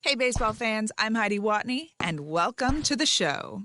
Hey, baseball fans, I'm Heidi Watney, and welcome to the show.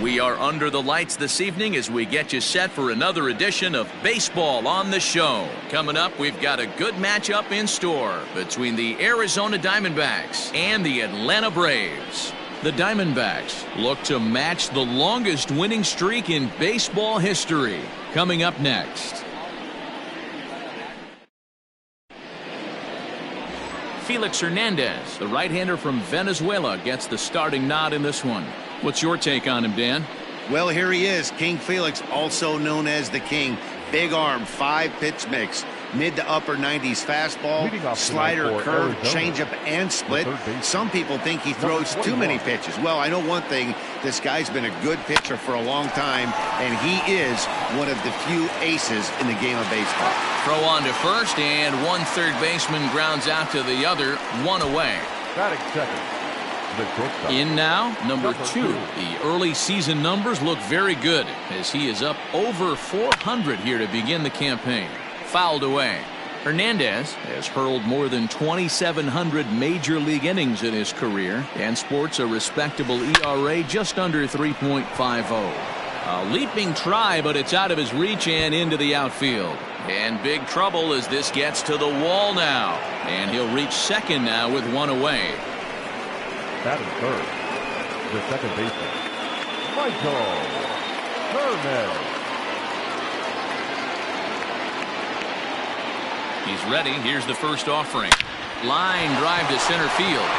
We are under the lights this evening as we get you set for another edition of Baseball on the Show. Coming up, we've got a good matchup in store between the Arizona Diamondbacks and the Atlanta Braves. The Diamondbacks look to match the longest winning streak in baseball history. Coming up next. Felix Hernandez, the right-hander from Venezuela, gets the starting nod in this one. What's your take on him, Dan? Well, here he is, King Felix, also known as the King. Big arm, 5-pitch mix, mid to upper 90s fastball, slider, curve, changeup, and split. Some people think he throws too many pitches. Well, I know one thing. This guy's been a good pitcher for a long time, and he is one of the few aces in the game of baseball. Throw on to first, and one third baseman grounds out to the other, one away. Batting second. In now, number 2. The early season numbers look very good as he is up over 400 here to begin the campaign. Fouled away. Hernandez has hurled more than 2,700 major league innings in his career and sports a respectable ERA just under 3.50. A leaping try, but it's out of his reach and into the outfield. And big trouble as this gets to the wall now. And he'll reach second now with one away. Batting third, the second baseman, Michael Herman. He's ready. Here's the first offering. Line drive to center field.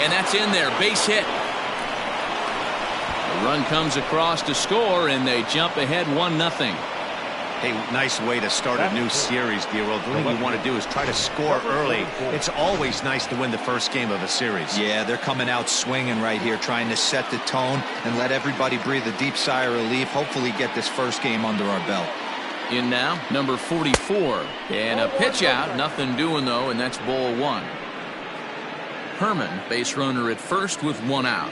And that's in there. Base hit. The run comes across to score, and they jump ahead 1-0. Hey, nice way to start a new series, Giro. The thing you want to do is try to score early. It's always nice to win the first game of a series. Yeah, they're coming out swinging right here, trying to set the tone and let everybody breathe a deep sigh of relief. Hopefully get this first game under our belt. In now, number 44. And a pitch out. Nothing doing, though, and that's ball 1. Herman, base runner at first with 1 out.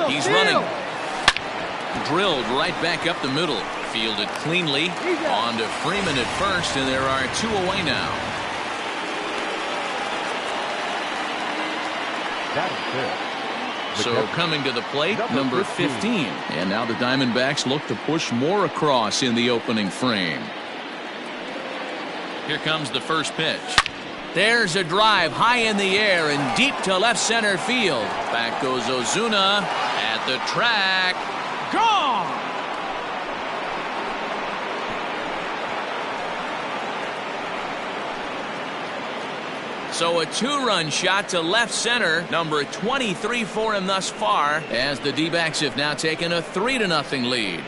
He's running. Drilled right back up the middle. Fielded cleanly. On to Freeman at first, and there are 2 away now. So coming to the plate, number 15. And now the Diamondbacks look to push more across in the opening frame. Here comes the first pitch. There's a drive high in the air and deep to left center field. Back goes Ozuna at the track. Gone! So a 2-run shot to left center. Number 23 for him thus far, as the D-backs have now taken a 3-0 lead.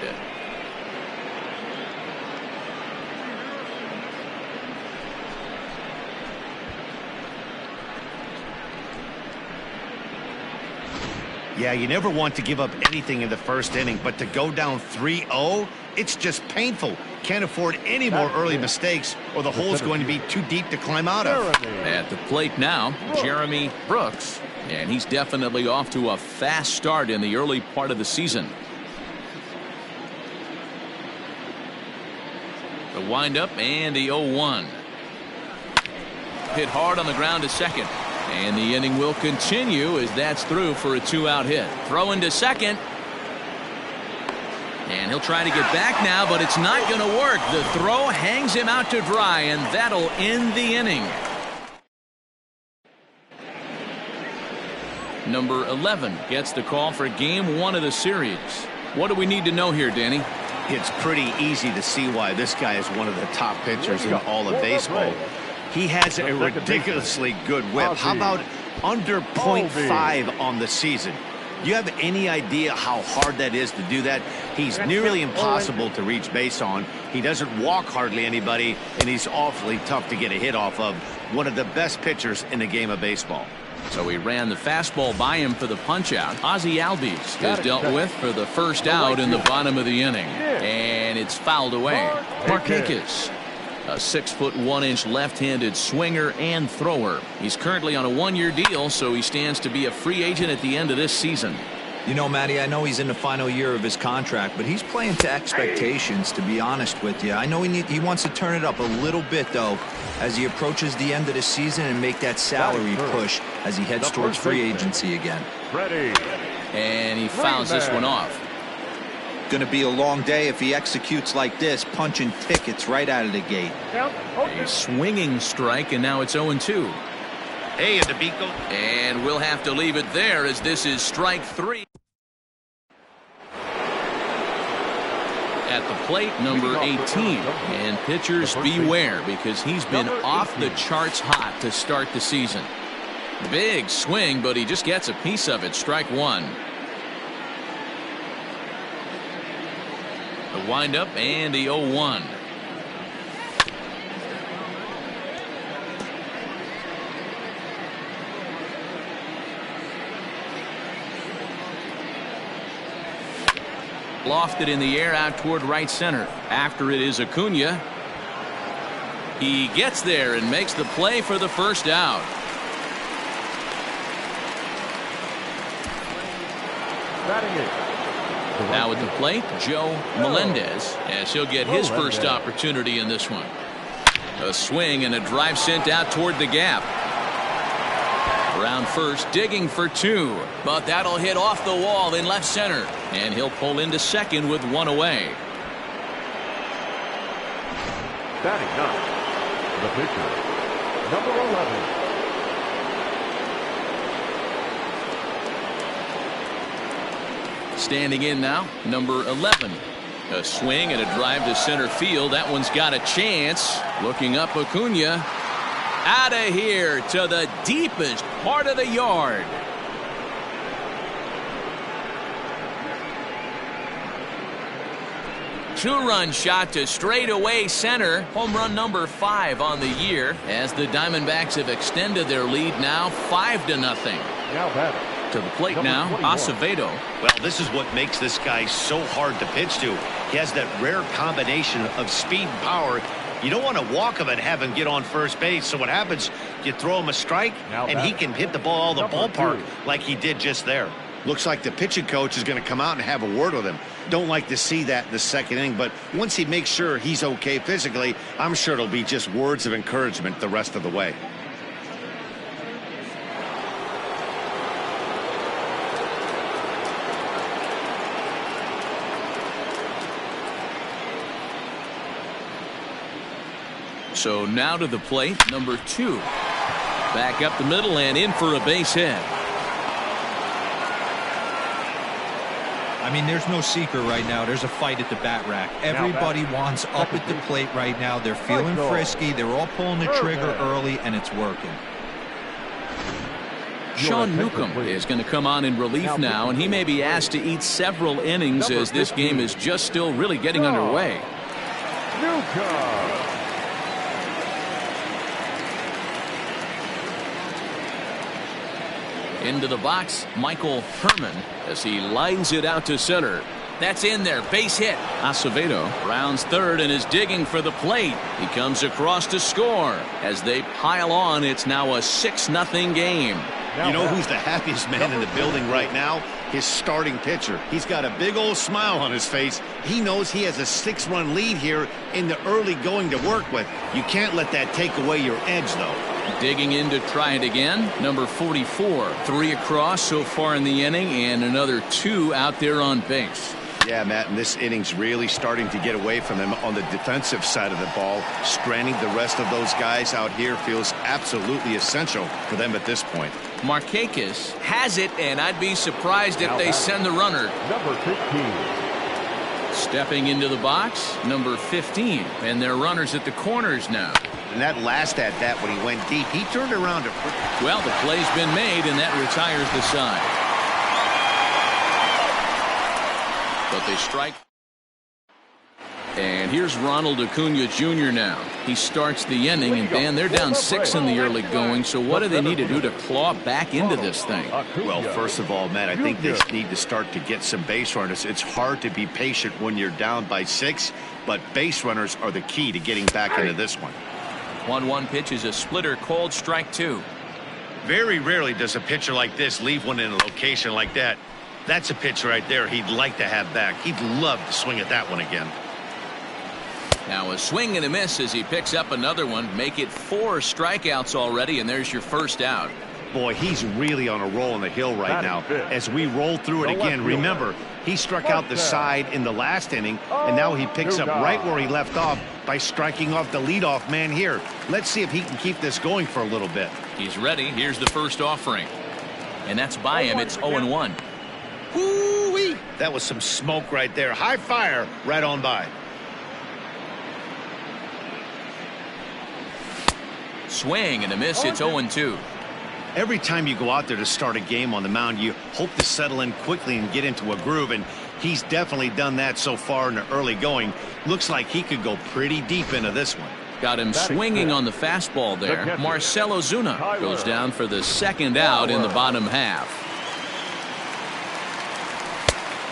Yeah, you never want to give up anything in the first inning, but to go down 3-0, it's just painful. Can't afford any more early mistakes, or the hole's going to be too deep to climb out of. At the plate now, Jeremy Brooks, and he's definitely off to a fast start in the early part of the season. The windup and the 0-1. Hit hard on the ground to second. And the inning will continue as that's through for a 2-out hit. Throw into second. And he'll try to get back now, but it's not going to work. The throw hangs him out to dry, and that'll end the inning. Number 11 gets the call for game 1 of the series. What do we need to know here, Danny? It's pretty easy to see why this guy is one of the top pitchers in all of baseball. He has a ridiculously good whip. How about under .5 on the season? Do you have any idea how hard that is to do that? He's nearly impossible to reach base on. He doesn't walk hardly anybody, and he's awfully tough to get a hit off of. One of the best pitchers in the game of baseball. So he ran the fastball by him for the punch-out. Ozzie Albies is dealt with for the first out in the bottom of the inning. And it's fouled away. Markakis, a 6'1" left-handed swinger and thrower. He's currently on a one-year deal, so he stands to be a free agent at the end of this season. You know, Matty, I know he's in the final year of his contract, but he's playing to expectations, to be honest with you. I know he wants to turn it up a little bit, though, as he approaches the end of the season and make that salary push as he heads towards free agency again. And he fouls this one off. Going to be a long day if he executes like this, punching tickets right out of the gate. A swinging strike, and now it's 0-2. Hey, and the beat goes. And we'll have to leave it there as this is strike 3. At the plate, number 18. And pitchers beware, because he's been off the charts hot to start the season. Big swing, but he just gets a piece of it. Strike 1. The windup and the 0-1. Lofted in the air out toward right center. After it is Acuna. He gets there and makes the play for the first out. Now at the plate, Joe Melendez, as he'll get his first opportunity in this one. A swing and a drive sent out toward the gap. Around first, digging for 2, but that'll hit off the wall in left center, and he'll pull into second with 1 away. Batting 9, the pitcher, number 11. Standing in now, number 11. A swing and a drive to center field. That one's got a chance. Looking up, Acuna. Out of here to the deepest part of the yard. Two-run shot to straightaway center. Home run number 5 on the year, as the Diamondbacks have extended their lead now 5-0. Now batting. To the plate now, Acevedo. Well, this is what makes this guy so hard to pitch to. He has that rare combination of speed and power. You don't want to walk him and have him get on first base. So what happens, you throw him a strike, and he can hit the ball all the ballpark like he did just there. Looks like the pitching coach is going to come out and have a word with him. Don't like to see that in the second inning, but once he makes sure he's okay physically, I'm sure it'll be just words of encouragement the rest of the way. So now to the plate, number 2. Back up the middle and in for a base hit. I mean, there's no secret right now. There's a fight at the bat rack. Everybody wants up at the plate right now. They're feeling frisky. They're all pulling the trigger early, and it's working. Sean Newcomb is going to come on in relief now, and he may be asked to eat several innings as this game is just still really getting underway. Newcomb. Into the box, Michael Herman, as he lines it out to center. That's in there, base hit. Acevedo rounds third and is digging for the plate. He comes across to score. As they pile on, it's now a 6-0 game. You know who's the happiest man in the building right now? His starting pitcher. He's got a big old smile on his face. He knows he has a 6-run lead here in the early going to work with. You can't let that take away your edge, though. Digging in to try it again, number 44. 3 across so far in the inning, and another 2 out there on base. Yeah, Matt, and this inning's really starting to get away from them on the defensive side of the ball. Stranding the rest of those guys out here feels absolutely essential for them at this point. Markakis has it, and I'd be surprised if they send the runner. Number 15. Stepping into the box, number 15, and they're runners at the corners now. And that last at bat when he went deep, he turned around. Well, the play's been made, and that retires the side. But they strike. And here's Ronald Acuna Jr. now. He starts the inning, and Dan, they're down 6 in the early going, so what do they need to do to claw back into this thing? Well, first of all, Matt, I think they need to start to get some base runners. It's hard to be patient when you're down by 6, but base runners are the key to getting back into this one. 1-1 pitch is a splitter, called strike 2. Very rarely does a pitcher like this leave one in a location like that. That's a pitch right there he'd like to have back. He'd love to swing at that one again. Now a swing and a miss as he picks up another one. Make it 4 strikeouts already, and there's your first out. Boy, he's really on a roll on the hill right now. As we roll through it again, remember, he struck out the side in the last inning, and now he picks up right where he left off by striking off the leadoff man here. Let's see if he can keep this going for a little bit. He's ready. Here's the first offering. And that's by him. It's 0-1. Woo-wee! That was some smoke right there. High fire right on by. Swing and a miss. It's 0-2. Every time you go out there to start a game on the mound, you hope to settle in quickly and get into a groove, and he's definitely done that so far in the early going. Looks like he could go pretty deep into this one. Got him swinging on the fastball there. Marcell Ozuna goes down for the second out in the bottom half.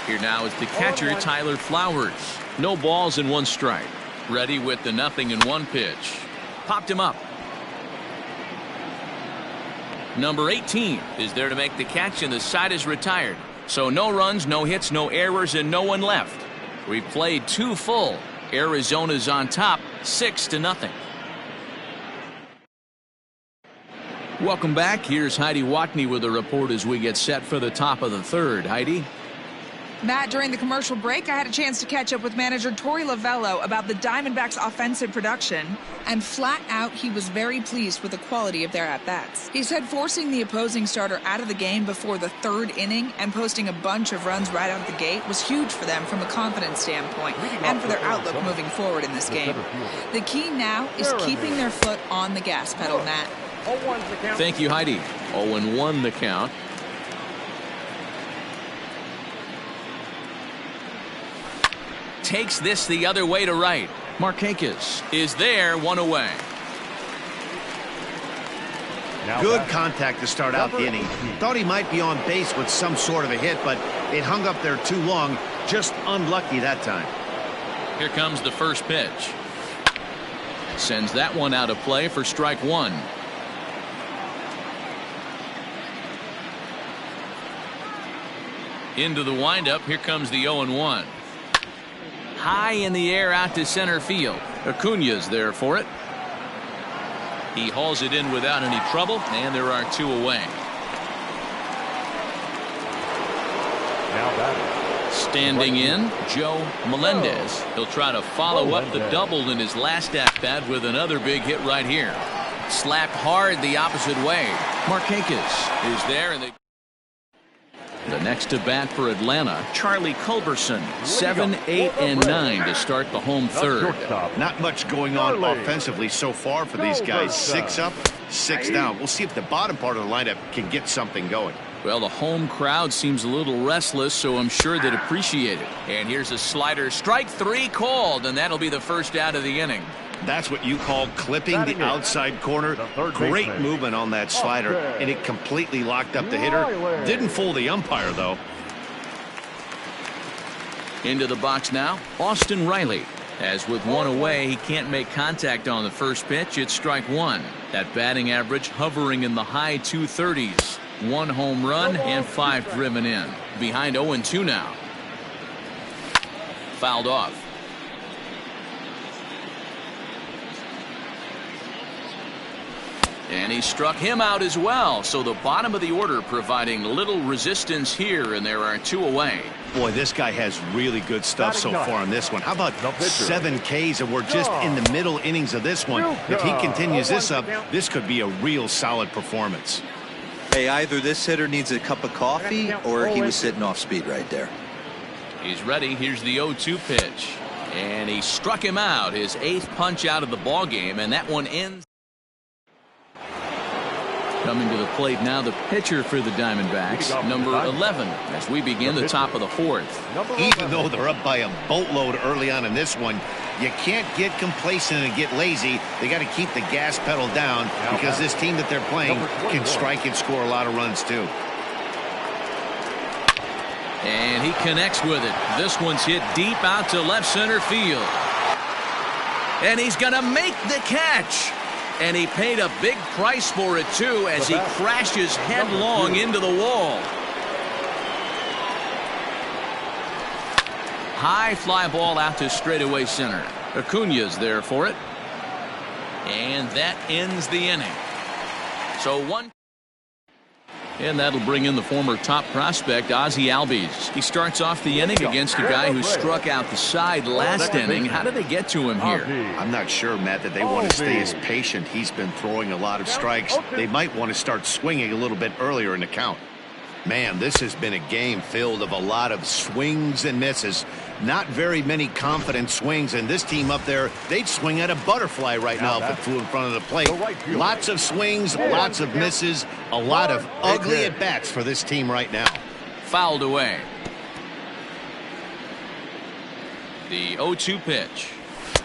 Here now is the catcher, Tyler Flowers. No balls and 1 strike. Ready with the 0-1 pitch. Popped him up. Number 18 is there to make the catch, and the side is retired. So no runs, no hits, no errors, and no one left. We played 2 full. Arizona's on top, 6-0. Welcome back. Here's Heidi Watney with a report as we get set for the top of the 3rd. Heidi? Matt, during the commercial break, I had a chance to catch up with manager Torey Lovello about the Diamondbacks' offensive production, and flat out, he was very pleased with the quality of their at-bats. He said forcing the opposing starter out of the game before the 3rd inning and posting a bunch of runs right out the gate was huge for them from a confidence standpoint and for their outlook moving forward in this game. The key now is keeping their foot on the gas pedal, Matt. Thank you, Heidi. 0-1 the count. Takes this the other way to right. Markakis is there, 1 away. Good contact to start out the inning. Thought he might be on base with some sort of a hit, but it hung up there too long. Just unlucky that time. Here comes the first pitch. Sends that one out of play for strike 1. Into the windup. Here comes the 0-1. High in the air out to center field. Acuna's there for it. He hauls it in without any trouble, and there are 2 away. Standing in, Joe Melendez. He'll try to follow up the double in his last at-bat with another big hit right here. Slapped hard the opposite way. Markakis is there, and the next to bat for Atlanta, Charlie Culberson. 7, 8, and 9 to start the home 3rd. Not much going on offensively so far for these guys. 6 up, 6 down. We'll see if the bottom part of the lineup can get something going. Well, the home crowd seems a little restless, so I'm sure they'd appreciate it. And here's a slider. Strike 3 called, and that'll be the first out of the inning. That's what you call clipping the outside corner. Great movement on that slider, and it completely locked up the hitter. Didn't fool the umpire, though. Into the box now, Austin Riley. As with 1 away, he can't make contact on the first pitch. It's strike 1. That batting average hovering in the high 230s. 1 home run and 5 driven in. Behind 0-2 now. Fouled off. And he struck him out as well. So the bottom of the order providing little resistance here, and there are 2 away. Boy, this guy has really good stuff so far on this one. How about 7 Ks, and we're just in the middle innings of this one. If he continues this up, this could be a real solid performance. Hey, either this hitter needs a cup of coffee or he was sitting off speed right there. He's ready. Here's the 0-2 pitch. And he struck him out. His 8th punch out of the ball game, and that one ends. Coming to the plate now, the pitcher for the Diamondbacks, number 11, as we begin the top of the 4th. Even though they're up by a boatload early on in this one, you can't get complacent and get lazy. They got to keep the gas pedal down because this team that they're playing can strike and score a lot of runs too. And he connects with it. This one's hit deep out to left center field. And he's going to make the catch. And he paid a big price for it, too, as he crashes headlong into the wall. High fly ball out to straightaway center. Acuna's there for it. And that ends the inning. So one. And that'll bring in the former top prospect, Ozzie Albies. He starts off the inning against a guy who struck out the side last inning. How did they get to him here? I'm not sure, Matt, that they want to stay as patient. He's been throwing a lot of strikes. They might want to start swinging a little bit earlier in the count. Man, this has been a game filled of a lot of swings and misses. Not very many confident swings, and this team up there, they'd swing at a butterfly right now if it flew in front of the plate. Lots of swings, lots of misses, a lot of ugly at-bats for this team right now. Fouled away. The 0-2 pitch.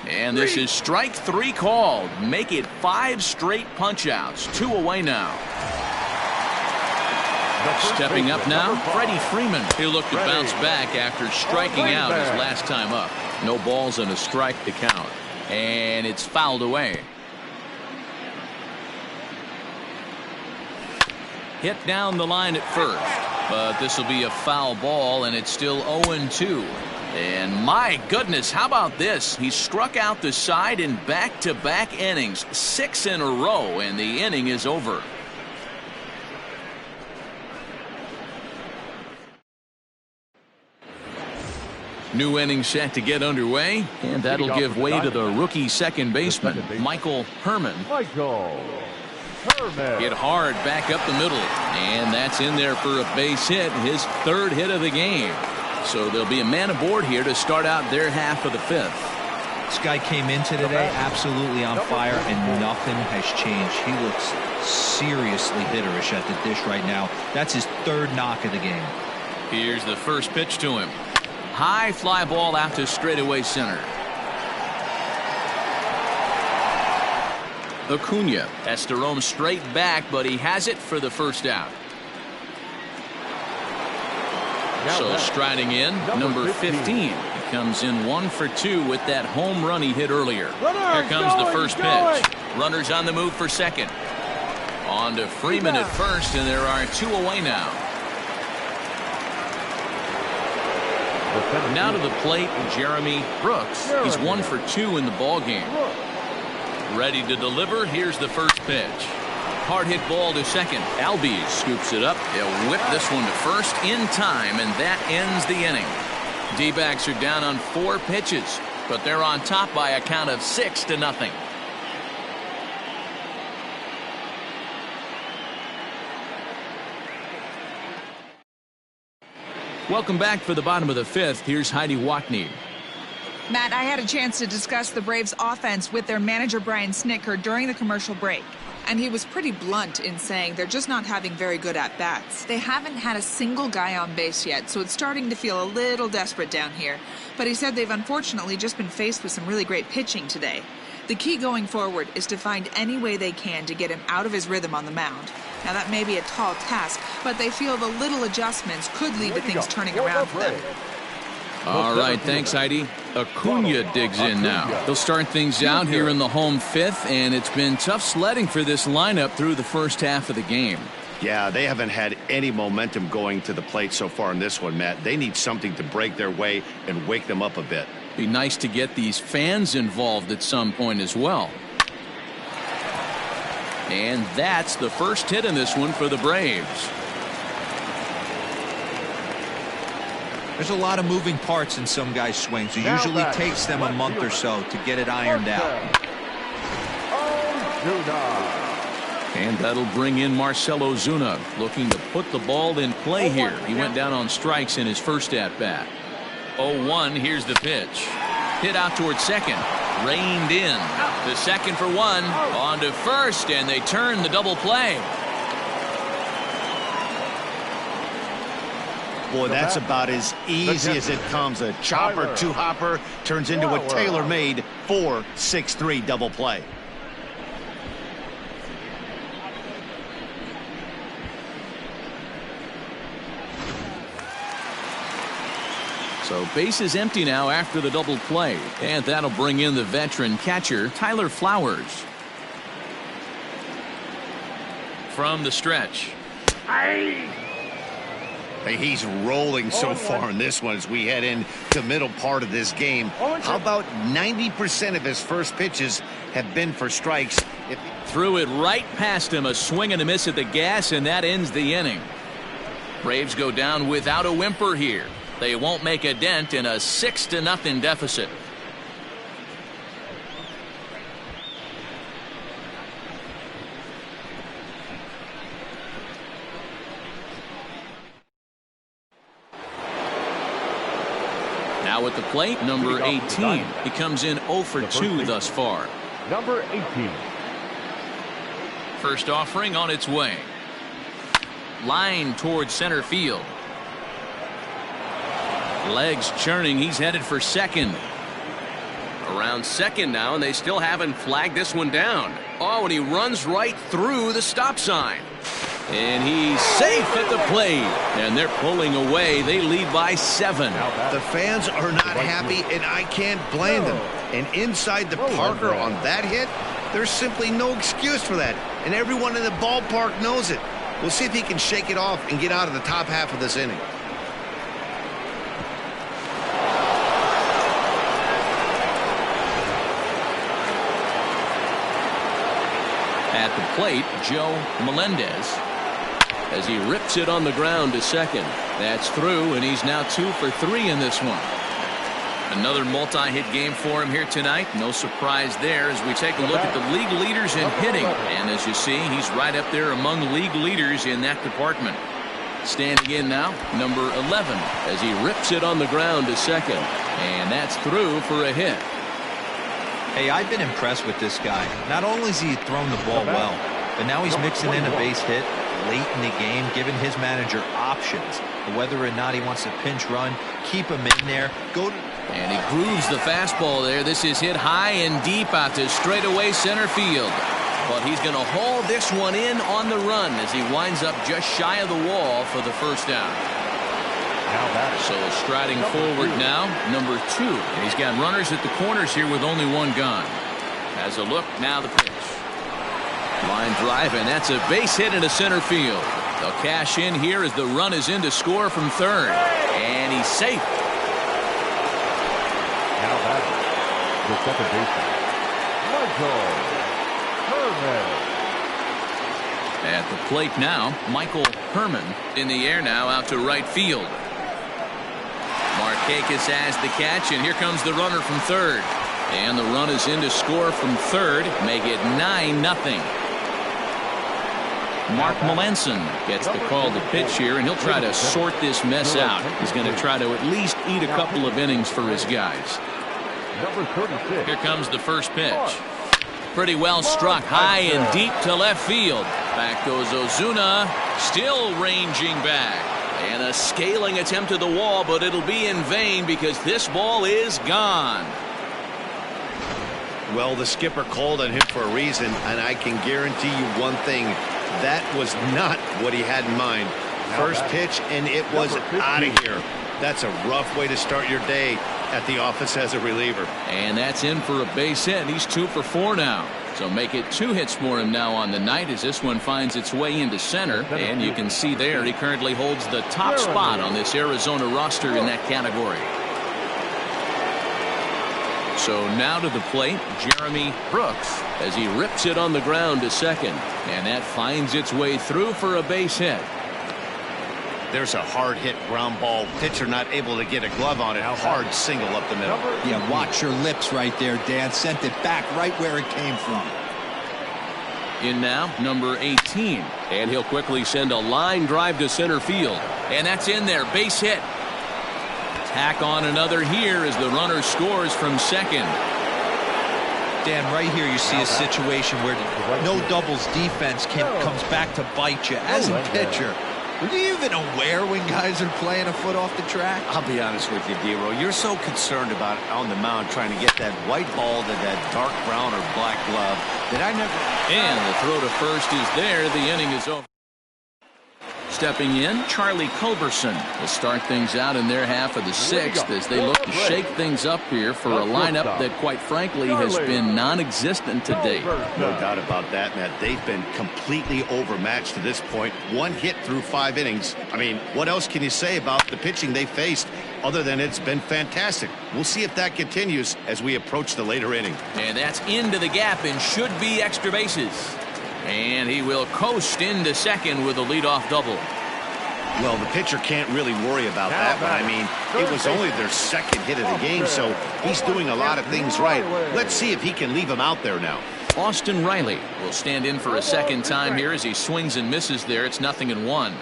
And this is strike 3 called. Make it 5 straight punch-outs. 2 away now. Stepping up now, Freddie Freeman. He'll look to bounce back after striking out his last time up. No balls and a strike to count. And it's fouled away. Hit down the line at first. But this will be a foul ball, and it's still 0-2. And my goodness, how about this? He struck out the side in back-to-back innings. 6 in a row, and the inning is over. New inning set to get underway, and that'll give way to the rookie second baseman, Michael Herman. Hit hard back up the middle, and that's in there for a base hit, his 3rd hit of the game. So there'll be a man aboard here to start out their half of the 5th. This guy came into today absolutely on fire, and nothing has changed. He looks seriously hitterish at the dish right now. That's his 3rd knock of the game. Here's the first pitch to him. High fly ball out to straightaway center. Acuna has to roam straight back, but he has it for the first out. So striding in, number 15. He comes in 1 for 2 with that home run he hit earlier. Here comes the first pitch. Runners on the move for second. On to Freeman at first, and there are 2 away now. Now to the plate, Jeremy Brooks. He's 1 for 2 in the ball game. Ready to deliver. Here's the first pitch. Hard hit ball to second. Albies scoops it up. He'll whip this one to first in time, and that ends the inning. D-backs are down on 4 pitches, but they're on top by a count of 6-0. Welcome back for the bottom of the 5th. Here's Heidi Watney. Matt, I had a chance to discuss the Braves' offense with their manager Brian Snitker during the commercial break. And he was pretty blunt in saying they're just not having very good at-bats. They haven't had a single guy on base yet, so it's starting to feel a little desperate down here. But he said they've unfortunately just been faced with some really great pitching today. The key going forward is to find any way they can to get him out of his rhythm on the mound. Now, that may be a tall task, but they feel the little adjustments could lead to things turning around for them. All right, thanks, Heidi. Acuna digs in now. They'll start things out here in the home 5th, and it's been tough sledding for this lineup through the first half of the game. Yeah, they haven't had any momentum going to the plate so far in this one, Matt. They need something to break their way and wake them up a bit. Be nice to get these fans involved at some point as well. And that's the first hit in this one for the Braves. There's a lot of moving parts in some guys' swings. It usually takes them a month or so to get it ironed out. And that'll bring in Marcell Ozuna, looking to put the ball in play here. He went down on strikes in his first at-bat. 0-1. Here's the pitch. Hit out towards second. Reined in. The second for one. On to first, and they turn the double play. Boy, that's about as easy as it comes. A chopper, two-hopper turns into a tailor-made 4-6-3 double play. So base is empty now after the double play. And that'll bring in the veteran catcher, Tyler Flowers. From the stretch. Hey, he's rolling so far in this one as we head into the middle part of this game. How about 90% of his first pitches have been for strikes? Threw it right past him, a swing and a miss at the gas, and that ends the inning. Braves go down without a whimper here. They won't make a dent in a 6-0 deficit. Now at the plate, number 18. He comes in 0 for 2 thus far. Number 18. First offering on its way. Line towards center field. Legs churning. He's headed for second. Around second now, and they still haven't flagged this one down. Oh, and he runs right through the stop sign. And he's safe at the plate. And they're pulling away. They lead by 7. The fans are not happy, and I can't blame them. And inside the Parker on that hit, there's simply no excuse for that. And everyone in the ballpark knows it. We'll see if he can shake it off and get out of the top half of this inning. At the plate, Joe Melendez, as he rips it on the ground to second. That's through, and he's now 2 for 3 in this one. Another multi-hit game for him here tonight. No surprise there as we take a look at the league leaders in hitting. And as you see, he's right up there among league leaders in that department. Standing in now, number 11, as he rips it on the ground to second. And that's through for a hit. Hey, I've been impressed with this guy. Not only has he thrown the ball well, but now he's mixing in a base hit late in the game, giving his manager options. Whether or not he wants to pinch run, keep him in there, and he grooves the fastball there. This is hit high and deep out to straightaway center field. But he's going to haul this one in on the run as he winds up just shy of the wall for the first down. So striding forward now, number 2. And he's got runners at the corners here with only one gone. Has a look, now the pitch. Line drive, and that's a base hit into center field. They'll cash in here as the run is in to score from third. And he's safe. Now batting, the second baseman, Michael Herman. At the plate now, Michael Herman in the air now out to right field. Markakis has the catch, and here comes the runner from third. And the run is in to score from third, make it 9-0. Mark Melanson gets the call to pitch here, and he'll try to sort this mess out. He's going to try to at least eat a couple of innings for his guys. Number 36. Here comes the first pitch. Pretty well struck high and deep to left field. Back goes Ozuna, still ranging back. And a scaling attempt to the wall, but it'll be in vain because this ball is gone. Well, the skipper called on him for a reason, and I can guarantee you one thing. That was not what he had in mind. First pitch, and it was out of here. That's a rough way to start your day at the office as a reliever. And that's in for a base hit. He's 2 for 4 now. So make it 2 hits for him now on the night as this one finds its way into center. And you can see there he currently holds the top spot on this Arizona roster in that category. So now to the plate, Jeremy Brooks as he rips it on the ground to second. And that finds its way through for a base hit. There's a hard hit ground ball. Pitcher not able to get a glove on it. Hard single up the middle. Yeah, watch your lips right there, Dan. Sent it back right where it came from. In now, number 18. And he'll quickly send a line drive to center field. And that's in there. Base hit. Tack on another here as the runner scores from second. Dan, right here you see a situation where no doubles defense comes back to bite you. As a pitcher, are you even aware when guys are playing a foot off the track? I'll be honest with you, D-Row. You're so concerned about on the mound trying to get that white ball to that dark brown or black glove that I never... And the throw to first is there. The inning is over. Stepping in, Charlie Culberson will start things out in their half of the sixth as they look to shake things up here for a lineup that, quite frankly, has been non-existent to date. No doubt about that, Matt. They've been completely overmatched to this point. One hit through 5 innings. I mean, what else can you say about the pitching they faced other than it's been fantastic? We'll see if that continues as we approach the later inning. And that's into the gap and should be extra bases. And he will coast into second with a leadoff double. Well, the pitcher can't really worry about that, but I mean, it was only their second hit of the game, so he's doing a lot of things right. Let's see if he can leave him out there now. Austin Riley will stand in for a second time here as he swings and misses there. It's 0-1.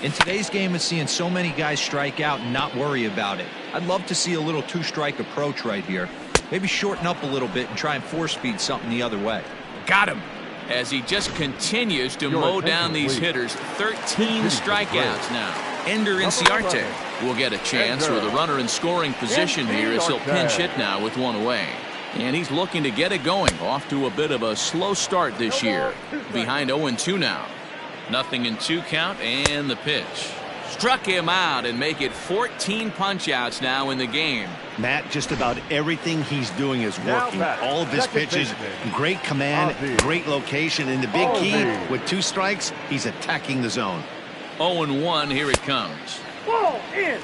In today's game, it's seeing so many guys strike out and not worry about it. I'd love to see a little two-strike approach right here. Maybe shorten up a little bit and try and force-feed something the other way. Got him. As he just continues to mow down these hitters. 13 strikeouts now. Ender Inciarte will get a chance with a runner in scoring position here as he'll pinch hit now with one away. And he's looking to get it going. Off to a bit of a slow start this year. Behind 0-2 now. 0-2 count and the pitch. Struck him out and make it 14 punch-outs now in the game. Matt, just about everything he's doing is working. All of his pitches, great command, great location, and the big key, with 2 strikes, he's attacking the zone. 0-1, here it comes. Ball in.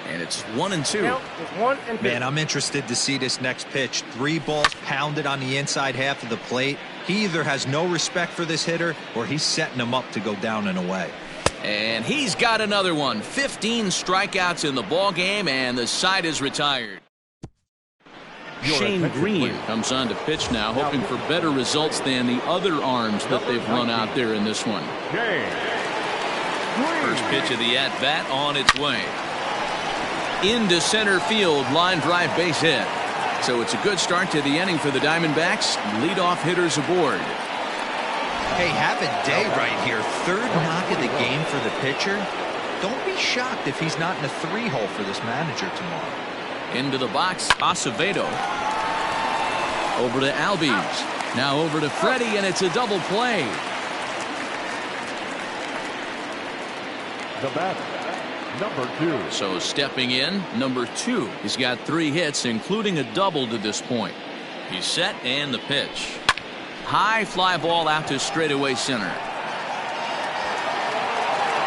And it's 1-2. Man, I'm interested to see this next pitch. 3 balls pounded on the inside half of the plate. He either has no respect for this hitter or he's setting him up to go down and away. And he's got another one. 15 strikeouts in the ball game, and the side is retired. Shane Green comes on to pitch now, hoping for better results than the other arms that they've run out there in this one. First pitch of the at-bat on its way. Into center field, line drive base hit. So it's a good start to the inning for the Diamondbacks. Leadoff hitters aboard. Hey, have a day right here. 3rd knock of the game for the pitcher. Don't be shocked if he's not in a 3-hole for this manager tomorrow. Into the box, Acevedo. Over to Albies. Now over to Freddie, and it's a double play. The batter, number 2. So stepping in, number 2. He's got 3 hits, including a double to this point. He's set, and the pitch. High fly ball out to straightaway center.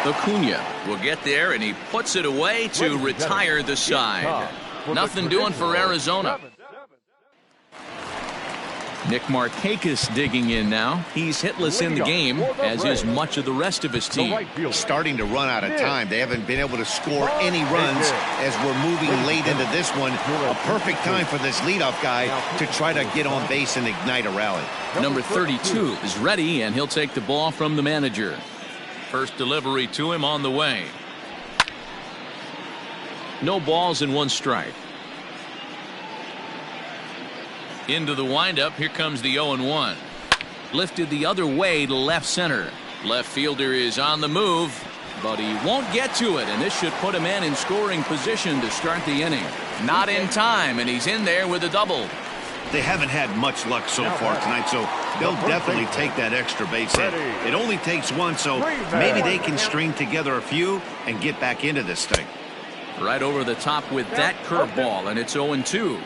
Acuna will get there, and he puts it away to retire the side. Nothing doing for Arizona. Nick Markakis digging in now. He's hitless in the game, as is much of the rest of his team. Starting to run out of time. They haven't been able to score any runs as we're moving late into this one. A perfect time for this leadoff guy to try to get on base and ignite a rally. Number 32 is ready, and he'll take the ball from the manager. First delivery to him on the way. No balls and 1 strike. Into the windup. Here comes the 0-1. Lifted the other way to left center. Left fielder is on the move, but he won't get to it, and this should put him in scoring position to start the inning. Not in time, and he's in there with a double. They haven't had much luck so far tonight, so they'll definitely take that extra base hit. It only takes 1, so maybe they can string together a few and get back into this thing. Right over the top with that curveball, and it's 0-2.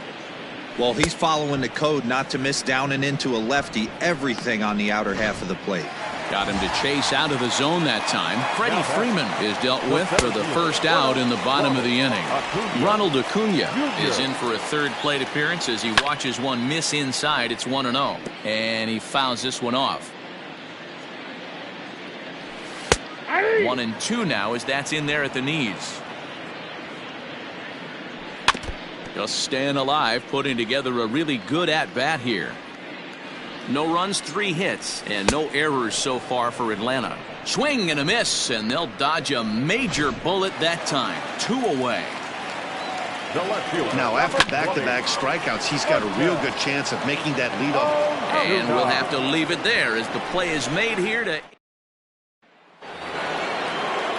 Well, he's following the code not to miss down and into a lefty. Everything on the outer half of the plate. Got him to chase out of the zone that time. Freddie Freeman is dealt with for the first out in the bottom of the inning. Ronald Acuna is in for a 3rd plate appearance as he watches one miss inside. It's 1-0, and he fouls this one off. 1-2 now as that's in there at the knees. Just staying alive, putting together a really good at-bat here. No runs, 3 hits, and no errors so far for Atlanta. Swing and a miss, and they'll dodge a major bullet that time. 2 away. Now, after back-to-back strikeouts, he's got a real good chance of making that leadoff. And we'll have to leave it there as the play is made here to...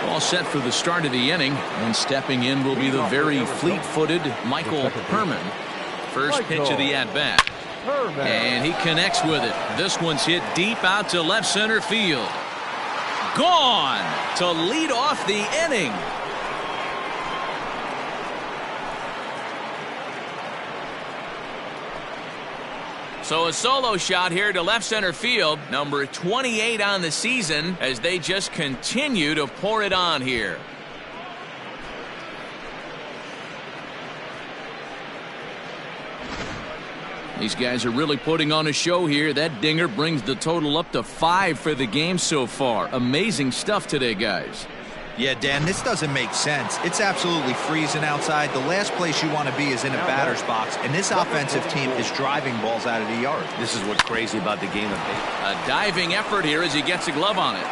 All set for the start of the inning, and stepping in will be the very fleet-footed Michael Herman. First pitch of the at-bat. And he connects with it. This one's hit deep out to left center field. Gone to lead off the inning. So a solo shot here to left center field, number 28 on the season, as they just continue to pour it on here. These guys are really putting on a show here. That dinger brings the total up to 5 for the game so far. Amazing stuff today, guys. Yeah, Dan, this doesn't make sense. It's absolutely freezing outside. The last place you want to be is in a batter's box, and this offensive team is driving balls out of the yard. This is what's crazy about the game of baseball. A diving effort here as he gets a glove on it.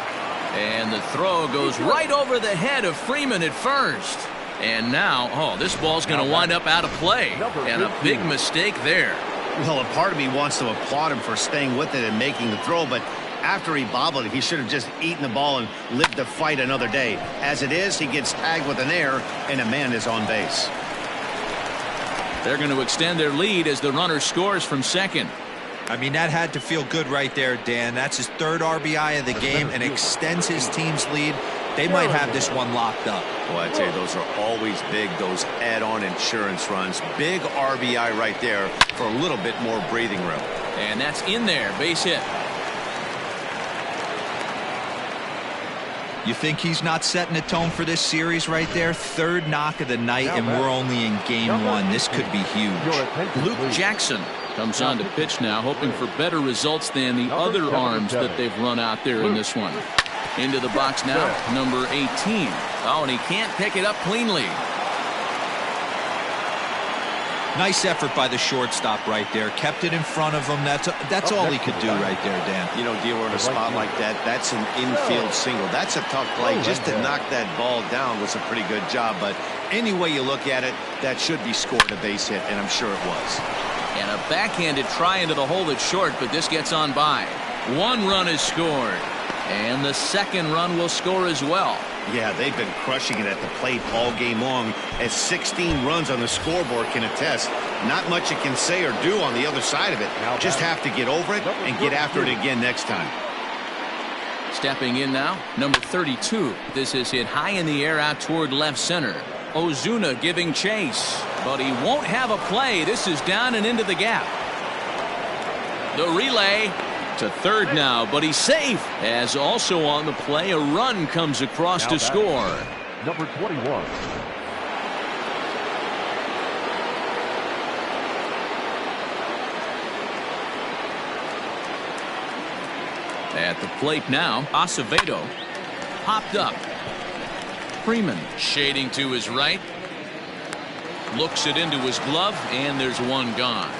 And the throw goes right over the head of Freeman at first. And now, this ball's going to wind up out of play. And a big mistake there. Well, a part of me wants to applaud him for staying with it and making the throw, but after he bobbled it, he should have just eaten the ball and lived to fight another day. As it is, he gets tagged with an error, and a man is on base. They're going to extend their lead as the runner scores from second. I mean, that had to feel good right there, Dan. That's his 3rd RBI of the game and extends his team's lead. They might have this one locked up. Well, I tell you, those are always big, those add-on insurance runs. Big RBI right there for a little bit more breathing room. And that's in there, base hit. You think he's not setting the tone for this series right there? 3rd knock of the night, and we're only in game 1. This could be huge. Luke Jackson comes on to pitch now, hoping for better results than the other arms that they've run out there in this one. Into the box now, number 18. Oh, and he can't pick it up cleanly. Nice effort by the shortstop right there. Kept it in front of him. That's all he could do right there, Dan. You know, dealer in a spot like that, that's an infield single. That's a tough play. Just to knock that ball down was a pretty good job. But any way you look at it, that should be scored a base hit, and I'm sure it was. And a backhanded try into the hole that's short, but this gets on by. 1 run is scored. And the 2nd run will score as well. Yeah, they've been crushing it at the plate all game long, as 16 runs on the scoreboard can attest. Not much you can say or do on the other side of it. Just have to get over it and get after it again next time. Stepping in now, number 32. This is hit high in the air out toward left center. Ozuna giving chase, but he won't have a play. This is down and into the gap. The relay to 3rd now, but he's safe. As also on the play, a run comes across to score. Number 21. At the plate now, Acevedo popped up. Freeman shading to his right. Looks it into his glove, and there's 1 gone.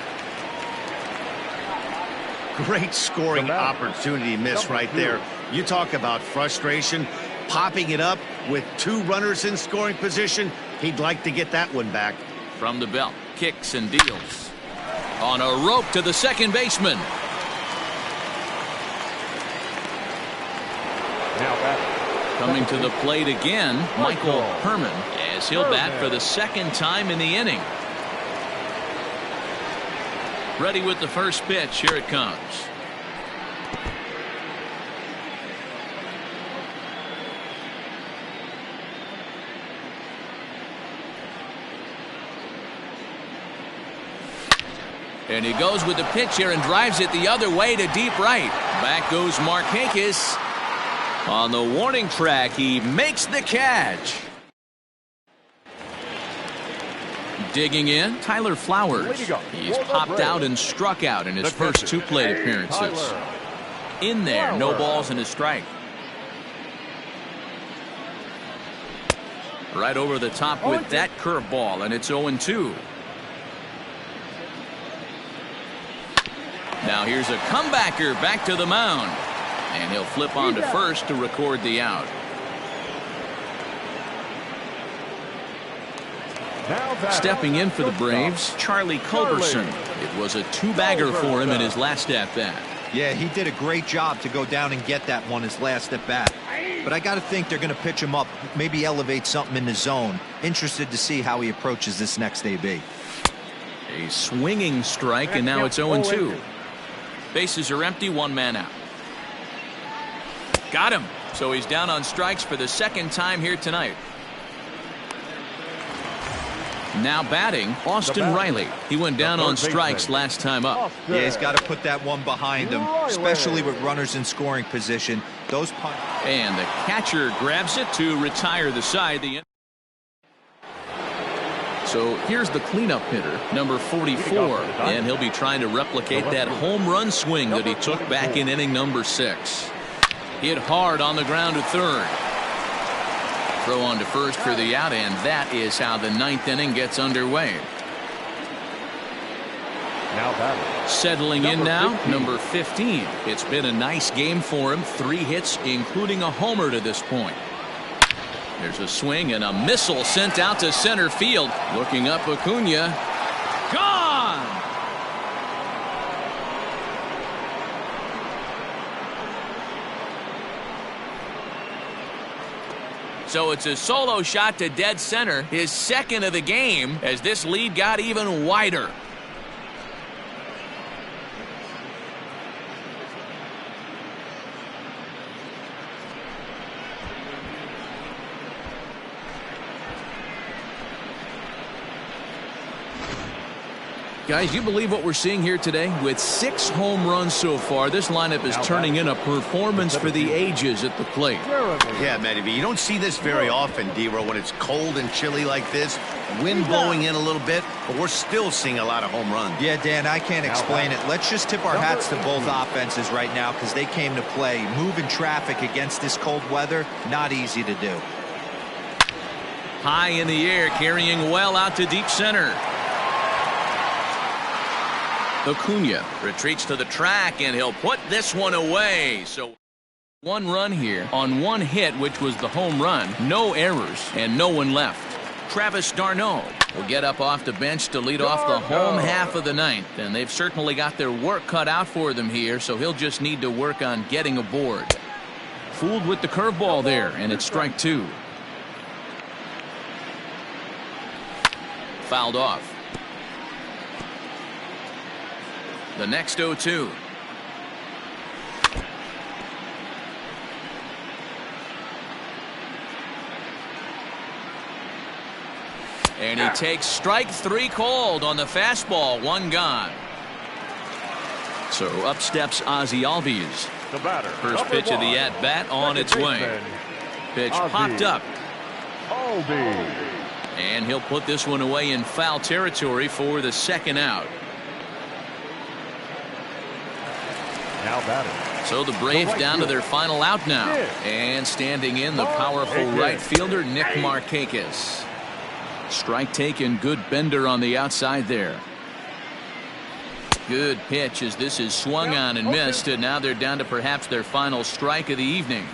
Great scoring opportunity miss right there. You talk about frustration. Popping it up with 2 runners in scoring position. He'd like to get that one back. From the belt, kicks and deals. On a rope to the second baseman. Coming to the plate again, Michael Herman, as he'll bat for the 2nd time in the inning. Ready with the first pitch. Here it comes. And he goes with the pitch here and drives it the other way to deep right. Back goes Markakis. On the warning track, he makes the catch. Digging in, Tyler Flowers. He's popped out and struck out in his first 2 plate appearances. In there, no balls and a strike. Right over the top with that curveball, and it's 0-2. Now here's a comebacker back to the mound. And he'll flip on to first to record the out. Stepping in for the Braves, Charlie Culberson. It was a two-bagger for him in his last at-bat. Yeah, he did a great job to go down and get that one his last at-bat. But I got to think they're going to pitch him up, maybe elevate something in the zone. Interested to see how he approaches this next AB. A swinging strike, and now it's 0-2. Bases are empty, one man out. Got him. So he's down on strikes for the second time here tonight. Now batting, Austin Riley. He went down on strikes last time up. Yeah, he's got to put that one behind him, especially with runners in scoring position. Those punch. And the catcher grabs it to retire the side. So here's the cleanup hitter, number 44, and he'll be trying to replicate that home run swing that he took back in inning number 6. Hit hard on the ground to third. Throw on to first for the out, and that is how the 9th inning gets underway. Settling in now, number 15. It's been a nice game for him. 3 hits, including a homer to this point. There's a swing and a missile sent out to center field. Looking up, Acuna. Gone! So it's a solo shot to dead center, his second of the game, as this lead got even wider. Guys, you believe what we're seeing here today? With 6 home runs so far, this lineup is turning in a performance for the ages at the plate. Yeah, Matty, you don't see this very often, D-Row, when it's cold and chilly like this. Wind blowing in a little bit, but we're still seeing a lot of home runs. Yeah, Dan, I can't explain it. Let's just tip our hats to both offenses right now because they came to play. Moving traffic against this cold weather, not easy to do. High in the air, carrying well out to deep center. Acuna retreats to the track, and he'll put this one away. So 1 run here on 1 hit, which was the home run. No errors and no one left. Travis d'Arnaud will get up off the bench to lead off the home half of the 9th, and they've certainly got their work cut out for them here, so he'll just need to work on getting aboard. Fooled with the curveball there, and it's strike 2. Fouled off. The next 0-2. And he takes strike 3 called on the fastball. 1 gone. So up steps Ozzie Albies. First pitch of the at-bat on its way. Pitch popped up. And he'll put this one away in foul territory for the second out. So the Braves down to their final out now. And standing in, the powerful right fielder, Nick Markakis. Strike taken, good bender on the outside there. Good pitch as this is swung on and missed, and now they're down to perhaps their final strike of the evening.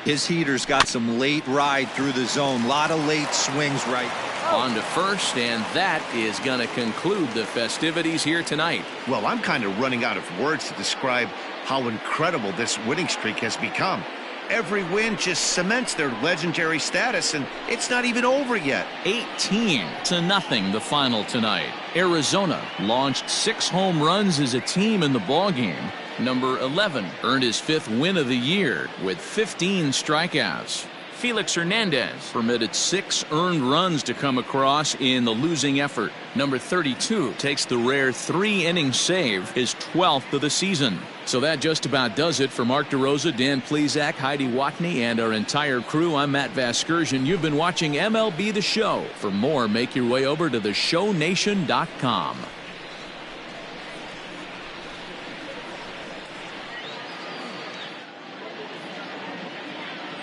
His heater's got some late ride through the zone. A lot of late swings right. On to first, and that is going to conclude the festivities here tonight. Well, I'm kind of running out of words to describe how incredible this winning streak has become. Every win just cements their legendary status, and it's not even over yet. 18-0 the final tonight. Arizona launched 6 home runs as a team in the ballgame. Number 11 earned his 5th win of the year with 15 strikeouts. Felix Hernandez permitted 6 earned runs to come across in the losing effort. Number 32 takes the rare 3-inning save, his 12th of the season. So that just about does it for Mark DeRosa, Dan Plesac, Heidi Watney, and our entire crew. I'm Matt Vasgersian. You've been watching MLB The Show. For more, make your way over to theshownation.com.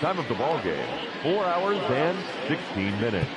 Time of the ball game, 4 hours and 16 minutes.